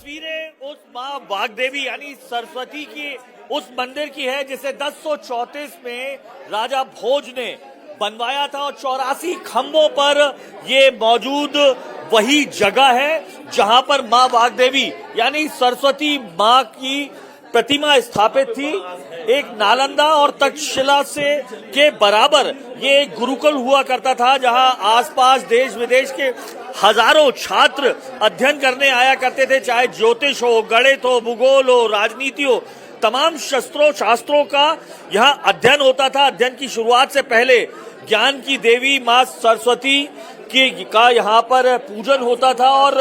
तस्वीरें उस माँ वाग्देवी यानी सरस्वती की उस मंदिर की है जिसे 1034 में राजा भोज ने बनवाया था और 84 खंभों पर ये मौजूद वही जगह है जहां पर माँ वाग्देवी यानी सरस्वती माँ की प्रतिमा स्थापित थी। एक नालंदा और तक्षशिला से के बराबर ये गुरुकुल हुआ करता था जहां आसपास देश विदेश के हजारों छात्र अध्ययन करने आया करते थे, चाहे ज्योतिष हो, गणित हो, भूगोल हो, राजनीति हो, तमाम शास्त्रों का यहाँ अध्ययन होता था। अध्ययन की शुरुआत से पहले ज्ञान की देवी माँ सरस्वती का यहाँ पर पूजन होता था और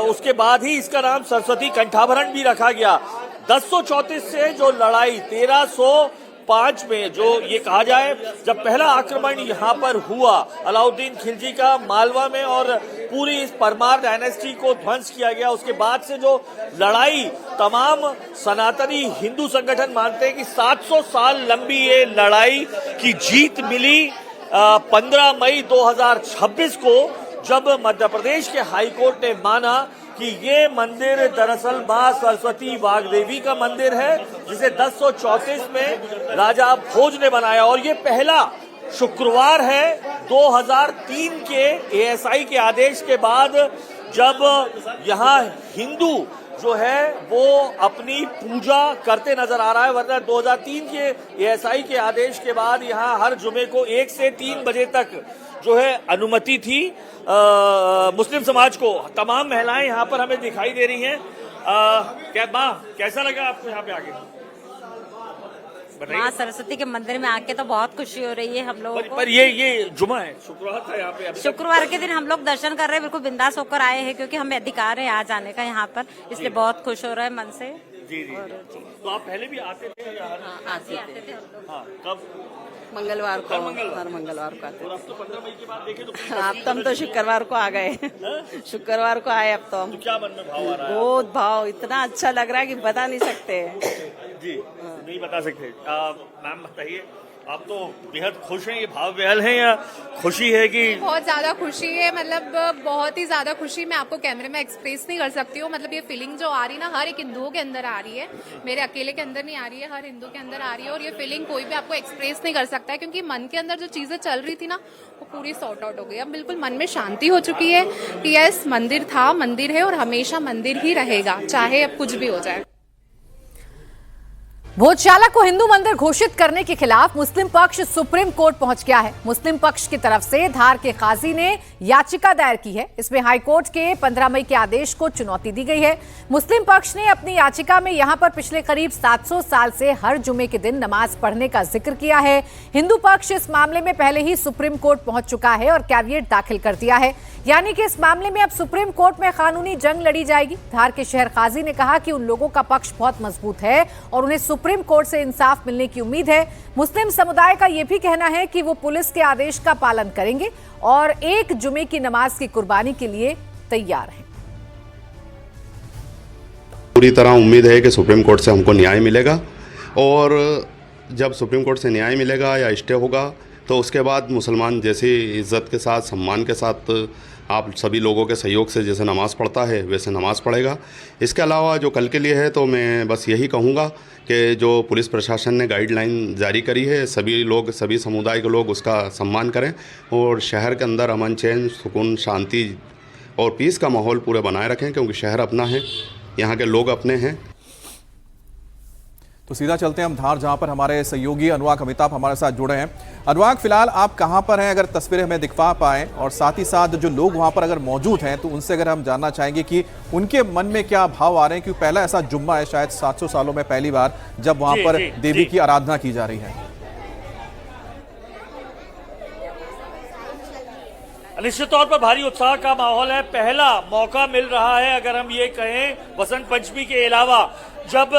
उसके बाद ही इसका नाम सरस्वती कंठाभरण भी रखा गया। 1034 से जो लड़ाई 1305 में जो ये कहा जाए जब पहला आक्रमण यहाँ पर हुआ अलाउद्दीन खिलजी का मालवा में और पूरी इस परमार डायनेस्टी को ध्वंस किया गया, उसके बाद से जो लड़ाई तमाम सनातनी हिंदू संगठन मानते हैं कि 700 साल लंबी ये लड़ाई की जीत मिली 15 मई 2026 को जब मध्य प्रदेश के हाईकोर्ट ने माना कि ये मंदिर दरअसल मां सरस्वती वाग्देवी का मंदिर है जिसे 1034 में राजा भोज ने बनाया। और ये पहला शुक्रवार है 2003 के एएसआई के आदेश के बाद जब यहाँ हिंदू जो है वो अपनी पूजा करते नजर आ रहा है, वरना 2003 के एएसआई के आदेश के बाद यहाँ हर जुमे को 1 से 3 बजे तक जो है अनुमति थी मुस्लिम समाज को। तमाम महिलाएं यहाँ पर हमें दिखाई दे रही हैं। क्या माँ कैसा लगा आपको यहाँ पे आके? माँ सरस्वती के मंदिर में आके तो बहुत खुशी हो रही है हम लोगों को। पर ये जुमा है, शुक्रवार था यहाँ पे। शुक्रवार के दिन हम लोग दर्शन कर रहे हैं, बिल्कुल बिंदास होकर आए हैं क्योंकि हमें अधिकार है आ जाने का यहाँ पर, इसलिए बहुत खुश हो रहे हैं मन से। जी। तो आप पहले भी आते थे? आते थे हम लोग। हाँ, कब? मंगलवार को, हर मंगलवार को आते। और अब तो 15 मई के बाद देखे तो अब तो हम तो शुक्रवार को आ गए। शुक्रवार को आए अब तो हम। तो क्या मन में भाव आ रहा है? बहुत भाव, इतना अच्छा लग रहा है कि बता नहीं सकते। जी नहीं बता सकते। मैम बताइए, आप तो बेहद खुश हैं, ये भाव बेहल है या खुशी है कि? बहुत ज्यादा खुशी है, मतलब बहुत ही ज्यादा खुशी। मैं आपको कैमरे में एक्सप्रेस नहीं कर सकती हूँ। मतलब ये फीलिंग जो आ रही ना हर एक हिंदुओं के अंदर आ रही है, मेरे अकेले के अंदर नहीं आ रही है, हर हिंदू के अंदर आ रही है। और ये फीलिंग कोई भी आपको एक्सप्रेस नहीं कर सकता है क्योंकि मन के अंदर जो चीजें चल रही थी ना वो पूरी सॉर्ट आउट हो गई। अब बिल्कुल मन में शांति हो चुकी है कि यस मंदिर था, मंदिर है और हमेशा मंदिर ही रहेगा, चाहे अब कुछ भी हो जाए। भोजशाला को हिंदू मंदिर घोषित करने के खिलाफ मुस्लिम पक्ष सुप्रीम कोर्ट पहुंच गया है। मुस्लिम पक्ष की तरफ से धार के काजी ने याचिका दायर की है। इसमें हाईकोर्ट के 15 मई के आदेश को चुनौती दी गई है। मुस्लिम पक्ष ने अपनी याचिका में यहां पर पिछले करीब 700 साल से हर जुमे के दिन नमाज पढ़ने का जिक्र किया है। हिंदू पक्ष इस मामले में पहले ही सुप्रीम कोर्ट पहुंच चुका है और कैविएट दाखिल कर दिया है, यानी कि इस मामले में अब सुप्रीम कोर्ट में कानूनी जंग लड़ी जाएगी। धार के शहर काजी ने कहा कि उन लोगों का पक्ष बहुत मजबूत है और उन्हें सुप्रीम कोर्ट से इंसाफ मिलने की उम्मीद है। मुस्लिम समुदाय का यह भी कहना है कि वो पुलिस के आदेश का पालन करेंगे और एक जुमे की नमाज की कुर्बानी के लिए तैयार हैं। पूरी तरह उम्मीद है कि सुप्रीम कोर्ट से हमको न्याय मिलेगा और जब सुप्रीम कोर्ट से न्याय मिलेगा या स्टे होगा तो उसके बाद मुसलमान जैसे इज्जत के साथ, सम्मान के साथ आप सभी लोगों के सहयोग से जैसे नमाज़ पढ़ता है वैसे नमाज़ पढ़ेगा। इसके अलावा जो कल के लिए है तो मैं बस यही कहूँगा कि जो पुलिस प्रशासन ने गाइडलाइन जारी करी है सभी लोग, सभी समुदाय के लोग उसका सम्मान करें और शहर के अंदर अमन, चैन, सुकून, शांति और पीस का माहौल पूरे बनाए रखें क्योंकि शहर अपना है, यहाँ के लोग अपने हैं। तो सीधा चलते हैं हम धार, जहां पर हमारे सहयोगी अनुराग अमिताभ हमारे साथ जुड़े हैं। अनुराग, फिलहाल आप कहां पर हैं, अगर तस्वीरें हमें दिखा पाएं, और साथ ही साथ जो लोग वहां पर अगर मौजूद हैं तो उनसे अगर हम जानना चाहेंगे कि उनके मन में क्या भाव आ रहे हैं, क्योंकि पहला ऐसा जुम्मा है शायद 700 सालों में पहली बार जब वहां पर देवी की आराधना की जा रही है। निश्चित तौर पर भारी उत्साह का माहौल है। पहला मौका मिल रहा है, अगर हम ये कहें वसंत पंचमी के अलावा, जब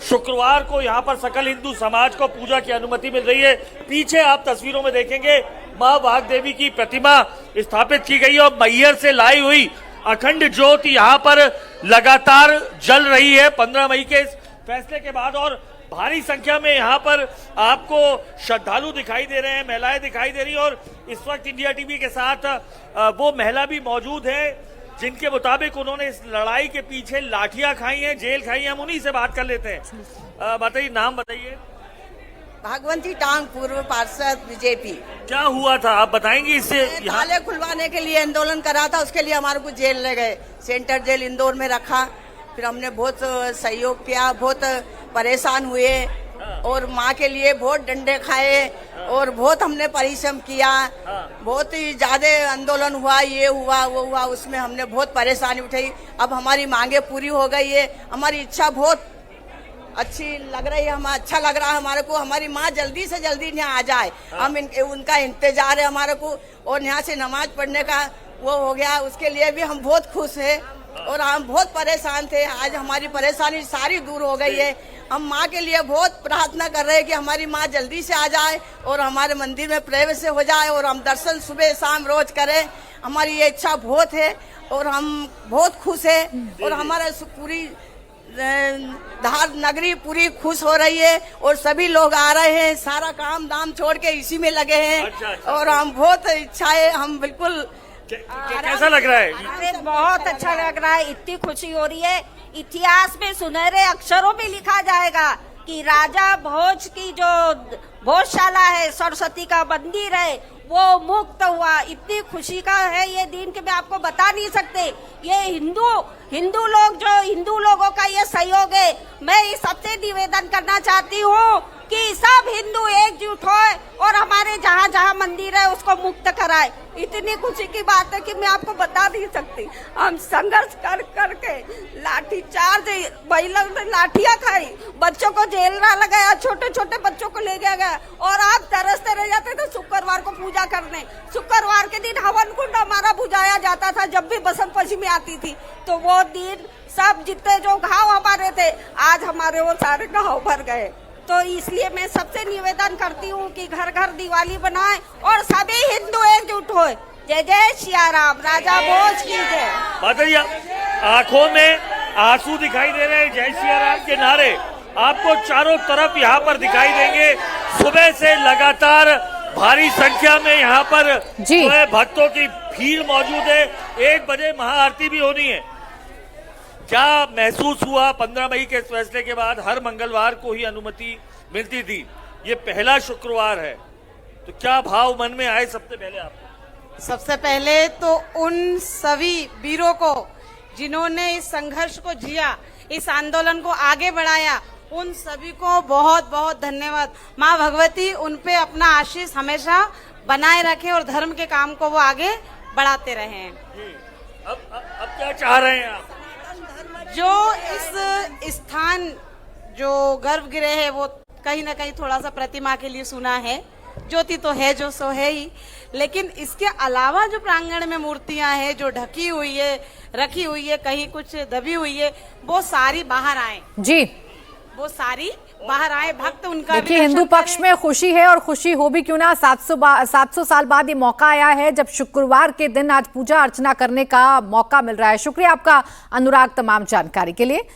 शुक्रवार को यहाँ पर सकल हिंदू समाज को पूजा की अनुमति मिल रही है। पीछे आप तस्वीरों में देखेंगे मां वाग्देवी की प्रतिमा स्थापित की गई और मैहर से लाई हुई अखंड ज्योत यहाँ पर लगातार जल रही है 15 मई के फैसले के बाद। और भारी संख्या में यहाँ पर आपको श्रद्धालु दिखाई दे रहे हैं, महिलाएं दिखाई दे रही हैं और इस वक्त इंडिया टीवी के साथ वो महिला भी मौजूद है जिनके मुताबिक उन्होंने इस लड़ाई के पीछे लाठियां खाई हैं, जेल खाई है। हम उन्हीं से बात कर लेते हैं। बताइए, नाम बताइए। भागवंती टांग, पूर्व पार्षद बीजेपी। क्या हुआ था आप बताएंगे? इससे यहाँ ताले खुलवाने के लिए आंदोलन करा था, उसके लिए हमारे को जेल ले गए, सेंटर जेल इंदौर में रखा। फिर हमने बहुत सहयोग किया, बहुत परेशान हुए और माँ के लिए बहुत डंडे खाए और बहुत हमने परिश्रम किया। बहुत ही ज्यादा आंदोलन हुआ, ये हुआ वो हुआ, उसमें हमने बहुत परेशानी उठाई। अब हमारी मांगे पूरी हो गई है, हमारी इच्छा बहुत अच्छी लग रही है, हमें अच्छा लग रहा है हमारे को। हमारी माँ जल्दी से जल्दी यहाँ आ जाए, हम उनका इंतजार है हमारे को। और यहाँ से नमाज पढ़ने का वो हो गया, उसके लिए भी हम बहुत खुश है। और हम बहुत परेशान थे, आज हमारी परेशानी सारी दूर हो गई है। हम माँ के लिए बहुत प्रार्थना कर रहे हैं कि हमारी माँ जल्दी से आ जाए और हमारे मंदिर में प्रवेश हो जाए और हम दर्शन सुबह शाम रोज करें। हमारी ये इच्छा बहुत है और हम बहुत खुश है। और हमारा पूरी धार नगरी पूरी खुश हो रही है और सभी लोग आ रहे हैं, सारा काम दाम छोड़ के इसी में लगे हैं। अच्छा। और हम बहुत इच्छा है, हम बिल्कुल कैसा लग रहा है? अरे बहुत अच्छा लग रहा है, इतनी खुशी हो रही है। इतिहास में सुनहरे अक्षरों में लिखा जाएगा कि राजा भोज की जो भोजशाला है, सरस्वती का मंदिर है, वो मुक्त हुआ। इतनी खुशी का है ये दिन कि मैं आपको बता नहीं सकते। ये हिंदू लोगों का ये सहयोग है। मैं इस सबसे निवेदन करना चाहती हूँ कि सब हिंदू एकजुट होए और हमारे जहाँ जहाँ मंदिर है उसको मुक्त कराए। इतनी खुशी की बात है कि मैं आपको बता नहीं सकती। हम संघर्ष कर करके लाठी चार्ज, महिलाओं ने लाठियां खाई, बच्चों को जेल में लगाया, छोटे छोटे बच्चों को ले गया गया और आप तरसते रह जाते थे शुक्रवार को पूजा करने। शुक्रवार के दिन हवन कुंड हमारा बुझाया जाता था जब भी बसंत पंचमी आती थी। तो वो दिन सब जितने जो घाव हमारे थे, आज हमारे वो सारे घाव भर गए। तो इसलिए मैं सबसे निवेदन करती हूँ कि घर घर दिवाली बनाएं और सभी हिंदू एकजुट होए। जय जय सिया राम, राजा भोज की जय। बताइए, आंखों में आंसू दिखाई दे रहे हैं, जय सिया राम के नारे आपको चारों तरफ यहाँ पर दिखाई देंगे। सुबह से लगातार भारी संख्या में यहाँ पर जो है भक्तों की भीड़ मौजूद है। 1 बजे महाआरती भी होनी है। क्या महसूस हुआ 15 मई के फैसले के बाद हर मंगलवार को ही अनुमति मिलती थी, ये पहला शुक्रवार है, तो क्या भाव मन में आए सबसे पहले आपको? सबसे पहले तो उन सभी वीरों को जिन्होंने इस संघर्ष को जिया, इस आंदोलन को आगे बढ़ाया, उन सभी को बहुत बहुत धन्यवाद। माँ भगवती उन पे अपना आशीष हमेशा बनाए रखे और धर्म के काम को वो आगे बढ़ाते रहे। अब क्या चाह रहे हैं आप? जो इस स्थान जो गर्भगृह है वो कहीं ना कहीं थोड़ा सा प्रतिमा के लिए सुना है। ज्योति तो है जो सो है ही, लेकिन इसके अलावा जो प्रांगण में मूर्तियां हैं जो ढकी हुई है, रखी हुई है, कहीं कुछ दबी हुई है, वो सारी बाहर आए जी, वो सारी बाहर आए। भक्त उनका देखिए, हिंदू पक्ष में खुशी है और खुशी हो भी क्यों ना, 700 साल बाद ये मौका आया है जब शुक्रवार के दिन आज पूजा अर्चना करने का मौका मिल रहा है। शुक्रिया आपका अनुराग तमाम जानकारी के लिए।